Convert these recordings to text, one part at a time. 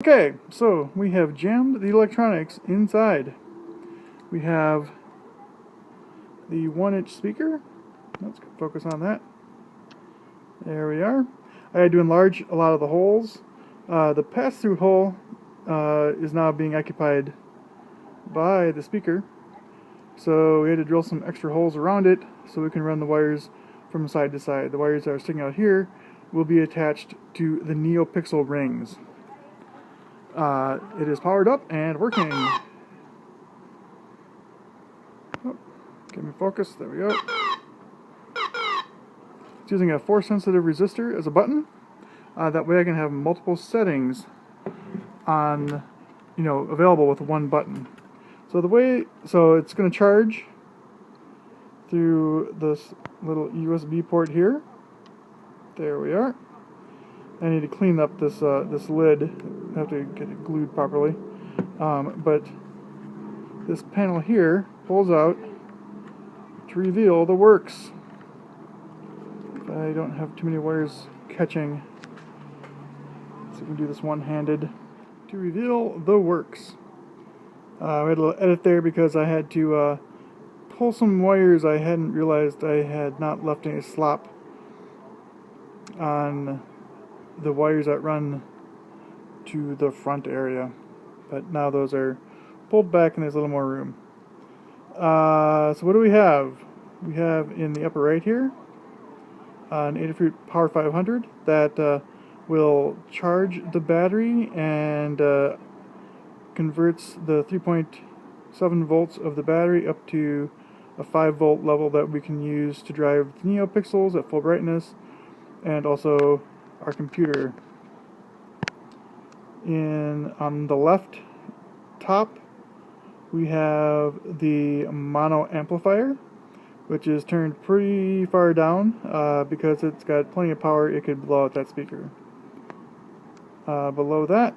Okay, so we have jammed the electronics inside. We have the 1-inch speaker. Let's focus on that. There we are. I had to enlarge a lot of the holes. The pass-through hole is now being occupied by the speaker. So we had to drill some extra holes around it so we can run the wires from side to side. The wires that are sticking out here will be attached to the Neopixel rings. It is powered up and working. Oh, get me focus. There we go. It's using a force-sensitive resistor as a button. That way I can have multiple settings on, available with one button. So it's going to charge through this little USB port here. There we are. I need to clean up this this lid. I have to get it glued properly. But this panel here pulls out to reveal the works. I don't have too many wires catching, so we can do this one-handed. To reveal the works. We had a little edit there because I had to pull some wires. I hadn't realized I had not left any slop on the wires that run to the front area, but now those are pulled back and there's a little more room. So what do we have? We have in the upper right here an Adafruit Power 500 that will charge the battery and converts the 3.7 volts of the battery up to a 5-volt level that we can use to drive the Neopixels at full brightness and also our computer. On the left top we have the mono amplifier, which is turned pretty far down because it's got plenty of power. It could blow out that speaker. Below that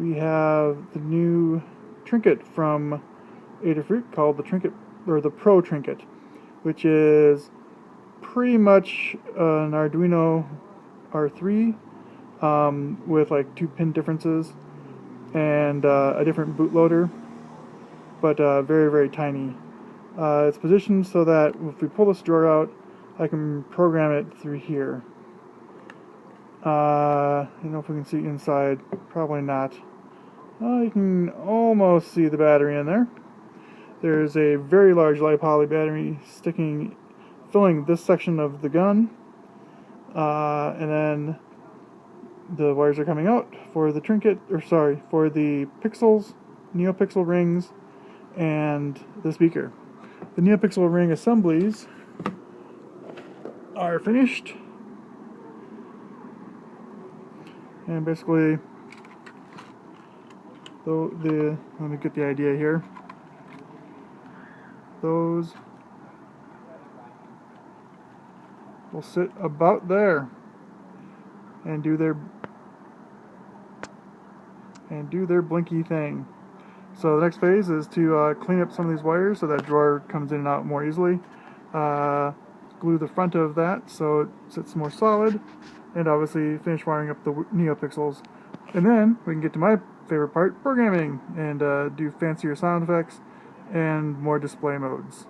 we have the new Trinket from Adafruit called the Trinket, or the Pro Trinket, which is pretty much an Arduino R3 with like 2 pin differences and a different bootloader, but very, very tiny. It's positioned so that if we pull this drawer out, I can program it through here. I don't know if we can see inside. Probably not. You can almost see the battery in there. There's a very large lipoly battery filling this section of the gun, and then the wires are coming out for the Trinket, for the pixels, Neopixel rings, and the speaker. The Neopixel ring assemblies are finished, and basically, let me get the idea here. Those will sit about there and do their blinky thing. So the next phase is to clean up some of these wires so that drawer comes in and out more easily. Glue the front of that so it sits more solid, and obviously finish wiring up the Neopixels. And then we can get to my favorite part, programming, and do fancier sound effects and more display modes.